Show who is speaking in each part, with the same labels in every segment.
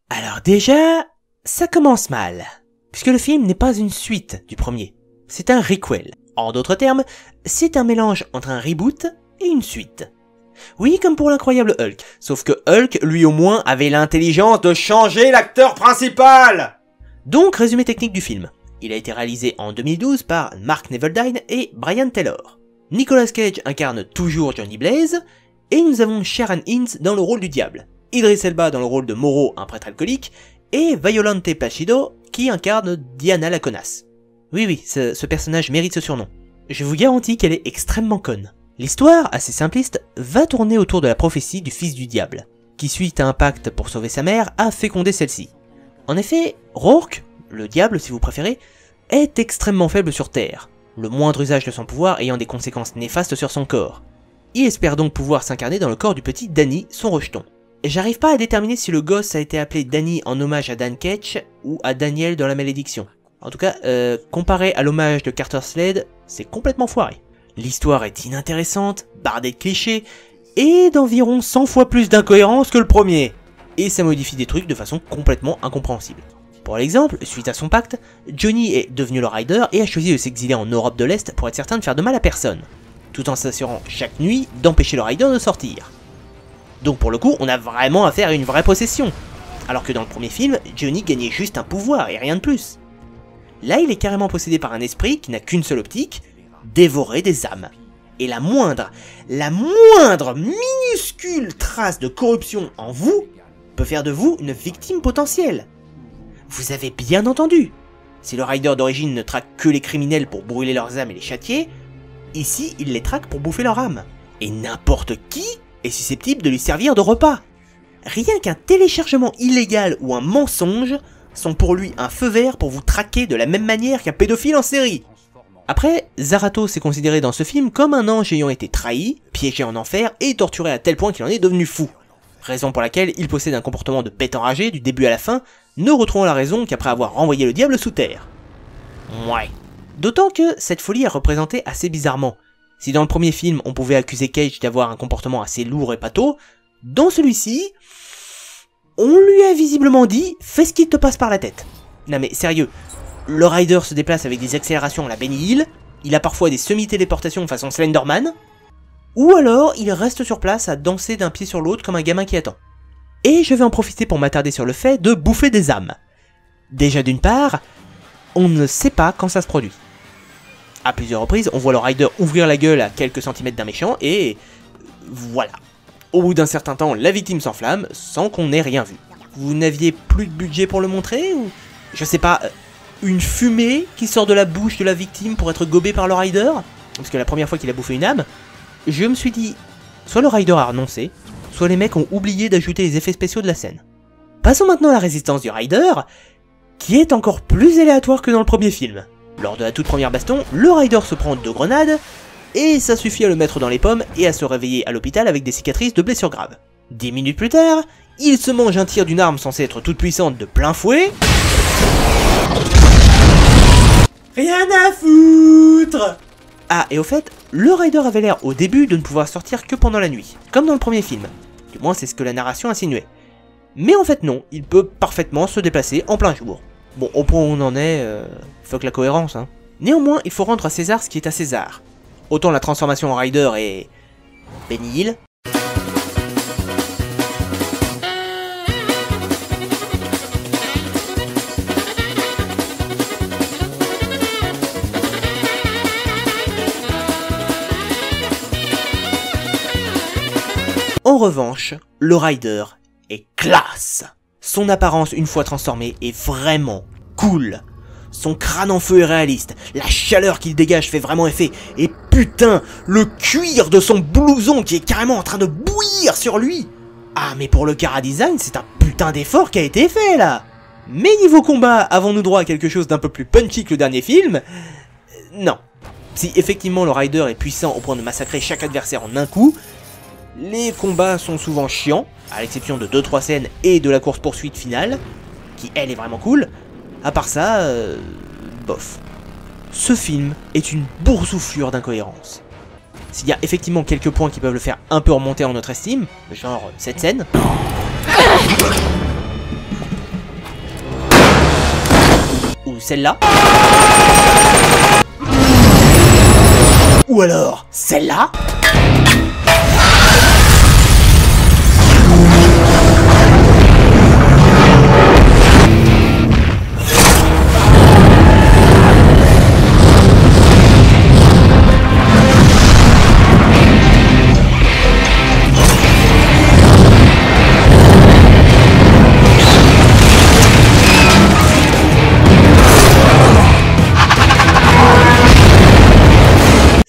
Speaker 1: Alors déjà, ça commence mal, puisque le film n'est pas une suite du premier, c'est un requel. En d'autres termes, c'est un mélange entre un reboot et une suite. Oui, comme pour l'incroyable Hulk, sauf que Hulk, lui au moins, avait l'intelligence de changer l'acteur principal. Donc, résumé technique du film. Il a été réalisé en 2012 par Mark Neveldine et Brian Taylor. Nicolas Cage incarne toujours Johnny Blaze, et nous avons Sharon Hinds dans le rôle du diable, Idris Elba dans le rôle de Moreau, un prêtre alcoolique, et Violante Placido qui incarne Diana la connasse. Oui, ce personnage mérite ce surnom. Je vous garantis qu'elle est extrêmement conne. L'histoire, assez simpliste, va tourner autour de la prophétie du fils du diable, qui suite à un pacte pour sauver sa mère, a fécondé celle-ci. En effet, Rourke, le diable si vous préférez, est extrêmement faible sur Terre, le moindre usage de son pouvoir ayant des conséquences néfastes sur son corps. Il espère donc pouvoir s'incarner dans le corps du petit Danny, son rejeton. J'arrive pas à déterminer si le gosse a été appelé Danny en hommage à Dan Ketch ou à Daniel dans La Malédiction. En tout cas, comparé à l'hommage de Carter Slade, c'est complètement foiré. L'histoire est inintéressante, bardée de clichés, et d'environ 100 fois plus d'incohérences que le premier. Et ça modifie des trucs de façon complètement incompréhensible. Pour l'exemple, suite à son pacte, Johnny est devenu le Rider et a choisi de s'exiler en Europe de l'Est pour être certain de faire de mal à personne, tout en s'assurant chaque nuit d'empêcher le Rider de sortir. Donc pour le coup, on a vraiment affaire à une vraie possession, alors que dans le premier film, Johnny gagnait juste un pouvoir et rien de plus. Là, il est carrément possédé par un esprit qui n'a qu'une seule optique, dévorer des âmes. Et la moindre minuscule trace de corruption en vous peut faire de vous une victime potentielle. Vous avez bien entendu. Si le Rider d'origine ne traque que les criminels pour brûler leurs âmes et les châtier, ici il les traque pour bouffer leur âme. Et n'importe qui est susceptible de lui servir de repas. Rien qu'un téléchargement illégal ou un mensonge sont pour lui un feu vert pour vous traquer de la même manière qu'un pédophile en série. Après, Zarathos est considéré dans ce film comme un ange ayant été trahi, piégé en enfer et torturé à tel point qu'il en est devenu fou. Raison pour laquelle il possède un comportement de bête enragée du début à la fin, ne retrouvant la raison qu'après avoir renvoyé le diable sous terre. Ouais. D'autant que cette folie est représentée assez bizarrement. Si dans le premier film on pouvait accuser Cage d'avoir un comportement assez lourd et pâteau, dans celui-ci, on lui a visiblement dit « fais ce qui te passe par la tête ». Non mais sérieux, le Rider se déplace avec des accélérations à la Benny Hill, il a parfois des semi-téléportations façon Slenderman, ou alors il reste sur place à danser d'un pied sur l'autre comme un gamin qui attend. Et je vais en profiter pour m'attarder sur le fait de bouffer des âmes. Déjà d'une part, on ne sait pas quand ça se produit. À plusieurs reprises, on voit le Rider ouvrir la gueule à quelques centimètres d'un méchant et voilà. Au bout d'un certain temps, la victime s'enflamme sans qu'on ait rien vu. Vous n'aviez plus de budget pour le montrer ou je sais pas, une fumée qui sort de la bouche de la victime pour être gobée par le Rider? Parce que la première fois qu'il a bouffé une âme, je me suis dit, soit le Rider a renoncé, soit les mecs ont oublié d'ajouter les effets spéciaux de la scène. Passons maintenant à la résistance du Rider, qui est encore plus aléatoire que dans le premier film. Lors de la toute première baston, le Rider se prend 2 grenades, et ça suffit à le mettre dans les pommes et à se réveiller à l'hôpital avec des cicatrices de blessures graves. 10 minutes plus tard, il se mange un tir d'une arme censée être toute puissante de plein fouet. Rien à foutre! Ah, et au fait, le Rider avait l'air au début de ne pouvoir sortir que pendant la nuit, comme dans le premier film. Du moins, c'est ce que la narration insinuait. Mais en fait non, il peut parfaitement se déplacer en plein jour. Bon, au point où on en est, fuck la cohérence, hein. Néanmoins, il faut rendre à César ce qui est à César. Autant la transformation en Rider est... Benny Hill. En revanche, le Rider est classe. Son apparence une fois transformée est vraiment cool. Son crâne en feu est réaliste, la chaleur qu'il dégage fait vraiment effet, et putain, le cuir de son blouson qui est carrément en train de bouillir sur lui. Ah mais pour le Cara Design, c'est un putain d'effort qui a été fait là. Mais niveau combat, avons-nous droit à quelque chose d'un peu plus punchy que le dernier film? Non. Si effectivement le Rider est puissant au point de massacrer chaque adversaire en un coup, les combats sont souvent chiants, à l'exception de 2-3 scènes et de la course-poursuite finale, qui elle est vraiment cool. À part ça, bof. Ce film est une boursouflure d'incohérences. S'il y a effectivement quelques points qui peuvent le faire un peu remonter en notre estime, genre cette scène, celle-là. Ou alors celle-là.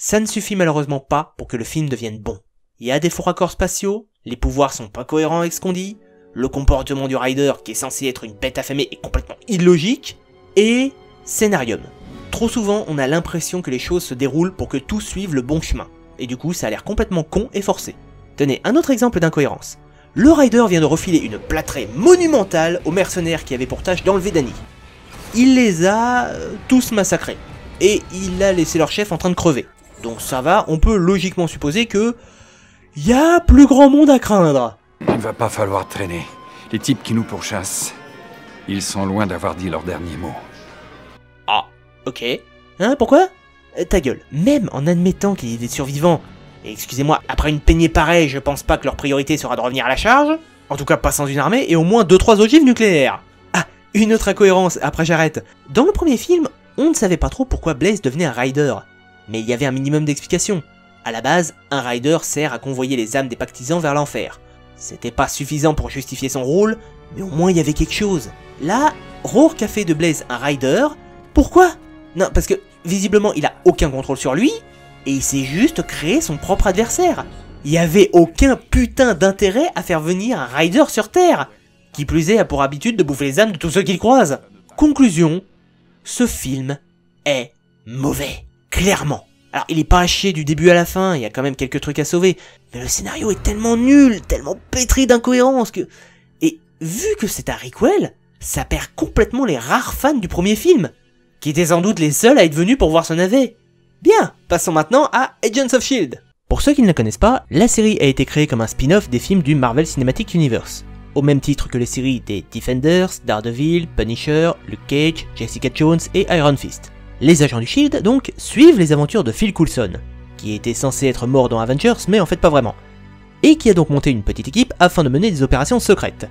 Speaker 1: Ça ne suffit malheureusement pas pour que le film devienne bon. Il y a des faux raccords spatiaux, les pouvoirs sont pas cohérents avec ce qu'on dit, le comportement du Rider qui est censé être une bête affamée est complètement illogique, et scénarium. Trop souvent on a l'impression que les choses se déroulent pour que tout suive le bon chemin, et du coup ça a l'air complètement con et forcé. Tenez, un autre exemple d'incohérence. Le Rider vient de refiler une plâtrée monumentale aux mercenaires qui avaient pour tâche d'enlever Danny. Il les a tous massacrés, et il a laissé leur chef en train de crever. Donc ça va, on peut logiquement supposer que y a plus grand monde à craindre.
Speaker 2: Il va pas falloir traîner. Les types qui nous pourchassent, ils sont loin d'avoir dit leur dernier mot.
Speaker 1: Ah, ok. Hein, pourquoi? Ta gueule, même en admettant qu'il y ait des survivants, et excusez-moi, après une peignée pareille, je pense pas que leur priorité sera de revenir à la charge, en tout cas pas sans une armée et au moins 2-3 ogives nucléaires. Ah, une autre incohérence, après j'arrête. Dans le premier film, on ne savait pas trop pourquoi Blaze devenait un Rider. Mais il y avait un minimum d'explications. À la base, un Rider sert à convoyer les âmes des pactisans vers l'enfer. C'était pas suffisant pour justifier son rôle, mais au moins il y avait quelque chose. Là, Rourke a fait de Blaze un Rider. Pourquoi? Non, parce que visiblement il a aucun contrôle sur lui, et il s'est juste créé son propre adversaire. Il y avait aucun putain d'intérêt à faire venir un Rider sur Terre, qui plus est a pour habitude de bouffer les âmes de tous ceux qu'il croise. Conclusion, ce film est mauvais. Clairement. Alors il est pas à chier du début à la fin, il y a quand même quelques trucs à sauver, mais le scénario est tellement nul, tellement pétri d'incohérences que... Et vu que c'est un requel, ça perd complètement les rares fans du premier film, qui étaient sans doute les seuls à être venus pour voir ce navet. Bien, passons maintenant à Agents of S.H.I.E.L.D. Pour ceux qui ne la connaissent pas, la série a été créée comme un spin-off des films du Marvel Cinematic Universe, au même titre que les séries des Defenders, Daredevil, Punisher, Luke Cage, Jessica Jones et Iron Fist. Les agents du S.H.I.E.L.D. donc suivent les aventures de Phil Coulson, qui était censé être mort dans Avengers mais en fait pas vraiment, et qui a donc monté une petite équipe afin de mener des opérations secrètes.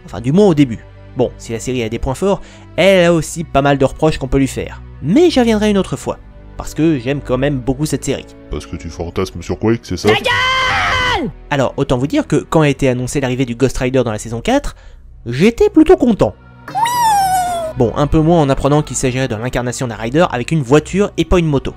Speaker 1: Enfin du moins au début. Bon, si la série a des points forts, elle a aussi pas mal de reproches qu'on peut lui faire. Mais j'y reviendrai une autre fois, parce que j'aime quand même beaucoup cette série.
Speaker 3: Parce que tu fantasmes sur Quake, c'est ça?
Speaker 1: Alors autant vous dire que quand a été annoncée l'arrivée du Ghost Rider dans la saison 4, j'étais plutôt content. Bon, un peu moins en apprenant qu'il s'agirait de l'incarnation d'un Rider avec une voiture et pas une moto.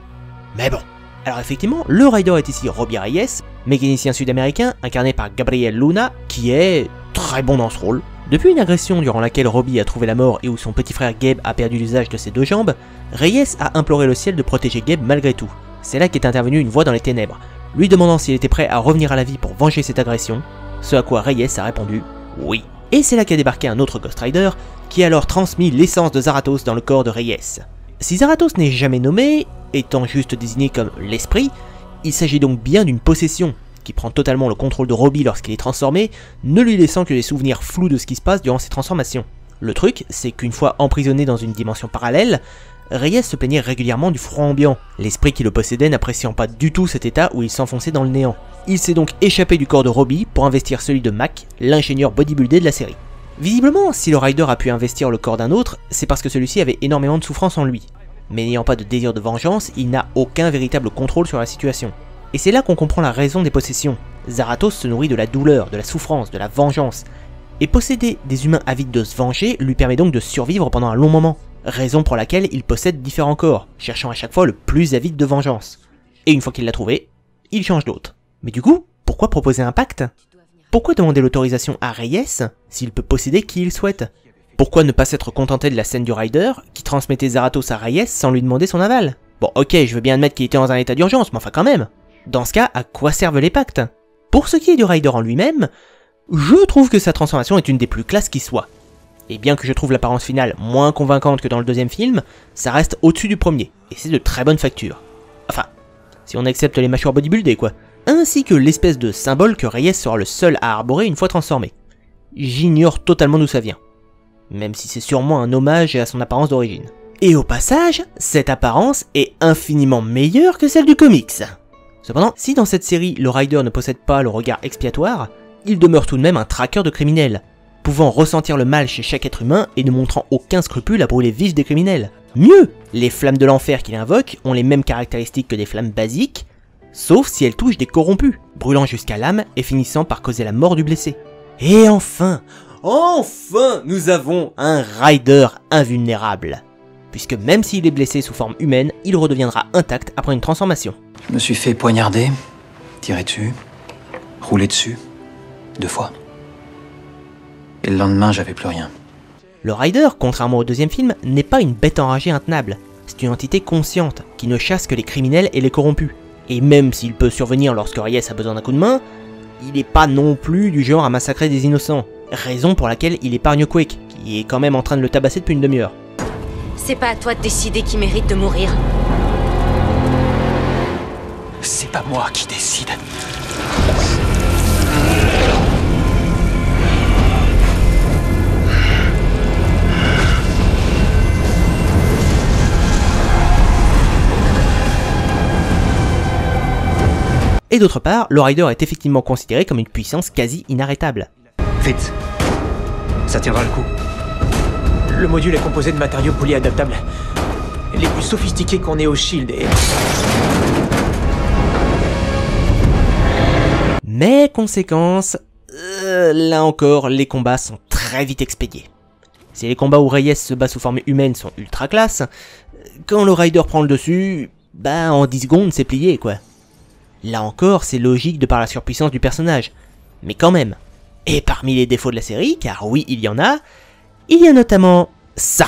Speaker 1: Mais bon. Alors effectivement, le Rider est ici Robbie Reyes, mécanicien sud-américain incarné par Gabriel Luna, qui est très bon dans ce rôle. Depuis une agression durant laquelle Robbie a trouvé la mort et où son petit frère Gabe a perdu l'usage de ses deux jambes, Reyes a imploré le ciel de protéger Gabe malgré tout. C'est là qu'est intervenue une voix dans les ténèbres, lui demandant s'il était prêt à revenir à la vie pour venger cette agression, ce à quoi Reyes a répondu « oui ». Et c'est là qu'a débarqué un autre Ghost Rider, qui a alors transmis l'essence de Zarathos dans le corps de Reyes. Si Zarathos n'est jamais nommé, étant juste désigné comme l'esprit, il s'agit donc bien d'une possession, qui prend totalement le contrôle de Robbie lorsqu'il est transformé, ne lui laissant que des souvenirs flous de ce qui se passe durant ses transformations. Le truc, c'est qu'une fois emprisonné dans une dimension parallèle, Reyes se plaignait régulièrement du froid ambiant, l'esprit qui le possédait n'appréciant pas du tout cet état où il s'enfonçait dans le néant. Il s'est donc échappé du corps de Robbie pour investir celui de Mac, l'ingénieur bodybuildé de la série. Visiblement, si le Rider a pu investir le corps d'un autre, c'est parce que celui-ci avait énormément de souffrance en lui. Mais n'ayant pas de désir de vengeance, il n'a aucun véritable contrôle sur la situation. Et c'est là qu'on comprend la raison des possessions. Zarathos se nourrit de la douleur, de la souffrance, de la vengeance. Et posséder des humains avides de se venger lui permet donc de survivre pendant un long moment. Raison pour laquelle il possède différents corps, cherchant à chaque fois le plus avide de vengeance. Et une fois qu'il l'a trouvé, il change d'autre. Mais du coup, pourquoi proposer un pacte? Pourquoi demander l'autorisation à Reyes s'il peut posséder qui il souhaite? Pourquoi ne pas s'être contenté de la scène du Rider qui transmettait Zarathos à Reyes sans lui demander son aval? Bon ok, je veux bien admettre qu'il était dans un état d'urgence, mais enfin quand même. Dans ce cas, à quoi servent les pactes? Pour ce qui est du Rider en lui-même, je trouve que sa transformation est une des plus classes qui soit. Et bien que je trouve l'apparence finale moins convaincante que dans le deuxième film, ça reste au-dessus du premier, et c'est de très bonne facture. Enfin, si on accepte les mâchoires bodybuildées quoi. Ainsi que l'espèce de symbole que Reyes sera le seul à arborer une fois transformé. J'ignore totalement d'où ça vient. Même si c'est sûrement un hommage à son apparence d'origine. Et au passage, cette apparence est infiniment meilleure que celle du comics. Cependant, si dans cette série, le Rider ne possède pas le regard expiatoire, il demeure tout de même un traqueur de criminels, pouvant ressentir le mal chez chaque être humain et ne montrant aucun scrupule à brûler vif des criminels. Mieux, les flammes de l'enfer qu'il invoque ont les mêmes caractéristiques que des flammes basiques, sauf si elles touchent des corrompus, brûlant jusqu'à l'âme et finissant par causer la mort du blessé. Et enfin, nous avons un Rider invulnérable, puisque même s'il est blessé sous forme humaine, il redeviendra intact après une transformation.
Speaker 4: Je me suis fait poignarder, tirer dessus, rouler dessus, 2 fois. Et le lendemain, j'avais plus rien.
Speaker 1: Le Rider, contrairement au deuxième film, n'est pas une bête enragée intenable. C'est une entité consciente, qui ne chasse que les criminels et les corrompus. Et même s'il peut survenir lorsque Reyes a besoin d'un coup de main, il n'est pas non plus du genre à massacrer des innocents. Raison pour laquelle il épargne Quake, qui est quand même en train de le tabasser depuis une demi-heure.
Speaker 5: C'est pas à toi de décider qui mérite de mourir.
Speaker 4: C'est pas moi qui décide.
Speaker 1: Et d'autre part, le Rider est effectivement considéré comme une puissance quasi inarrêtable.
Speaker 6: Vite. Ça tiendra le coup. Le module est composé de matériaux polyadaptables. Les plus sophistiqués qu'on ait au Shield et...
Speaker 1: Mais conséquence, là encore, les combats sont très vite expédiés. Si les combats où Reyes se bat sous forme humaine sont ultra classe, quand le Rider prend le dessus, bah en 10 secondes c'est plié quoi. Là encore, c'est logique de par la surpuissance du personnage, mais quand même. Et parmi les défauts de la série, car oui il y a notamment ça,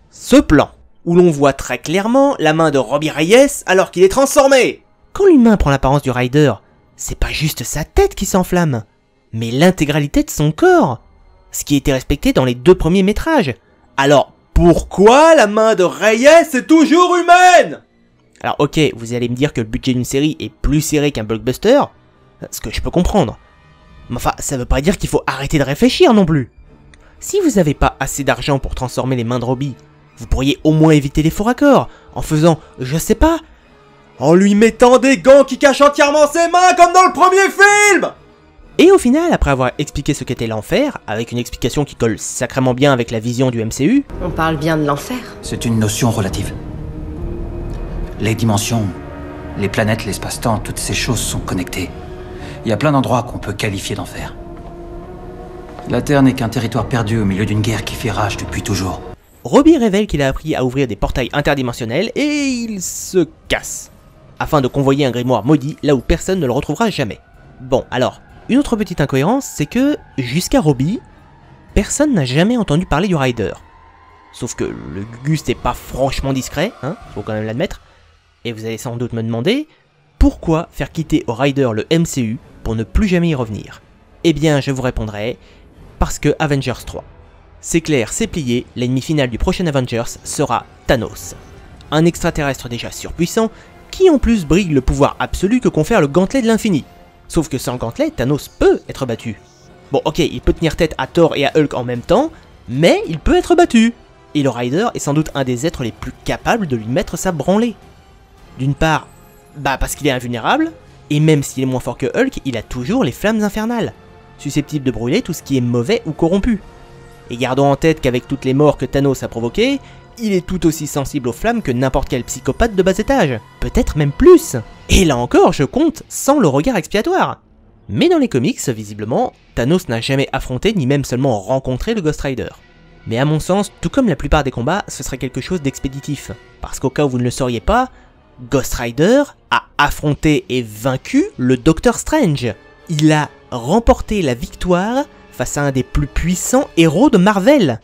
Speaker 1: ce plan, où l'on voit très clairement la main de Robbie Reyes alors qu'il est transformé. Quand l'humain prend l'apparence du Rider, c'est pas juste sa tête qui s'enflamme, mais l'intégralité de son corps, ce qui était respecté dans les 2 premiers métrages. Alors, pourquoi la main de Reyes est toujours humaine? Alors ok, vous allez me dire que le budget d'une série est plus serré qu'un blockbuster, ce que je peux comprendre. Mais enfin, ça veut pas dire qu'il faut arrêter de réfléchir non plus. Si vous avez pas assez d'argent pour transformer les mains de Robbie, vous pourriez au moins éviter les faux raccords, en faisant, je sais pas, en lui mettant des gants qui cachent entièrement ses mains comme dans le premier film. Et au final, après avoir expliqué ce qu'était l'enfer, avec une explication qui colle sacrément bien avec la vision du MCU...
Speaker 5: On parle bien de l'enfer.
Speaker 4: C'est une notion relative. Les dimensions, les planètes, l'espace-temps, toutes ces choses sont connectées. Il y a plein d'endroits qu'on peut qualifier d'enfer. La Terre n'est qu'un territoire perdu au milieu d'une guerre qui fait rage depuis toujours.
Speaker 1: Robbie révèle qu'il a appris à ouvrir des portails interdimensionnels et il se casse, afin de convoyer un grimoire maudit là où personne ne le retrouvera jamais. Bon, alors, une autre petite incohérence, c'est que, jusqu'à Robbie, personne n'a jamais entendu parler du Rider. Sauf que le Gugus n'est pas franchement discret, hein, faut quand même l'admettre. Et vous allez sans doute me demander, pourquoi faire quitter au Rider le MCU pour ne plus jamais y revenir? Eh bien, je vous répondrai, parce que Avengers 3. C'est clair, c'est plié, l'ennemi final du prochain Avengers sera Thanos. Un extraterrestre déjà surpuissant, qui en plus brille le pouvoir absolu que confère le gantelet de l'infini. Sauf que sans gantelet, Thanos peut être battu. Bon ok, il peut tenir tête à Thor et à Hulk en même temps, mais il peut être battu. Et le Rider est sans doute un des êtres les plus capables de lui mettre sa branlée. D'une part, bah parce qu'il est invulnérable, et même s'il est moins fort que Hulk, il a toujours les flammes infernales, susceptibles de brûler tout ce qui est mauvais ou corrompu. Et gardons en tête qu'avec toutes les morts que Thanos a provoquées, il est tout aussi sensible aux flammes que n'importe quel psychopathe de bas étage, peut-être même plus. Et là encore, je compte sans le regard expiatoire. Mais dans les comics, visiblement, Thanos n'a jamais affronté ni même seulement rencontré le Ghost Rider. Mais à mon sens, tout comme la plupart des combats, ce serait quelque chose d'expéditif. Parce qu'au cas où vous ne le sauriez pas, Ghost Rider a affronté et vaincu le Docteur Strange. Il a remporté la victoire face à un des plus puissants héros de Marvel.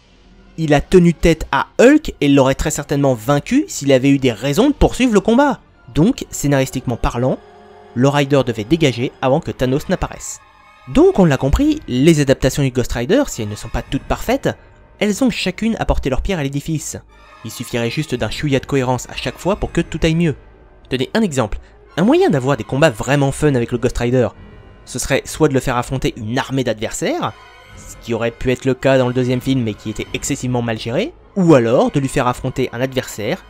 Speaker 1: Il a tenu tête à Hulk et l'aurait très certainement vaincu s'il avait eu des raisons de poursuivre le combat. Donc, scénaristiquement parlant, le Rider devait dégager avant que Thanos n'apparaisse. Donc on l'a compris, les adaptations du Ghost Rider, si elles ne sont pas toutes parfaites, elles ont chacune apporté leur pierre à l'édifice. Il suffirait juste d'un chouïa de cohérence à chaque fois pour que tout aille mieux. Tenez un exemple, un moyen d'avoir des combats vraiment fun avec le Ghost Rider, ce serait soit de le faire affronter une armée d'adversaires, ce qui aurait pu être le cas dans le deuxième film mais qui était excessivement mal géré, ou alors de lui faire affronter un adversaire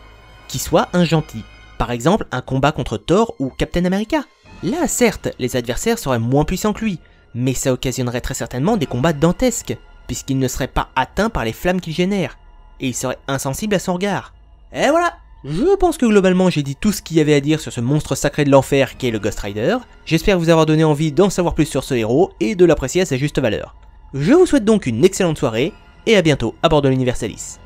Speaker 1: qui soit un gentil. Par exemple, un combat contre Thor ou Captain America. Là, certes, les adversaires seraient moins puissants que lui, mais ça occasionnerait très certainement des combats dantesques, puisqu'il ne serait pas atteint par les flammes qu'il génère, et il serait insensible à son regard. Et voilà! Je pense que globalement j'ai dit tout ce qu'il y avait à dire sur ce monstre sacré de l'enfer qu'est le Ghost Rider. J'espère vous avoir donné envie d'en savoir plus sur ce héros et de l'apprécier à sa juste valeur. Je vous souhaite donc une excellente soirée, et à bientôt à bord de l'Universalis.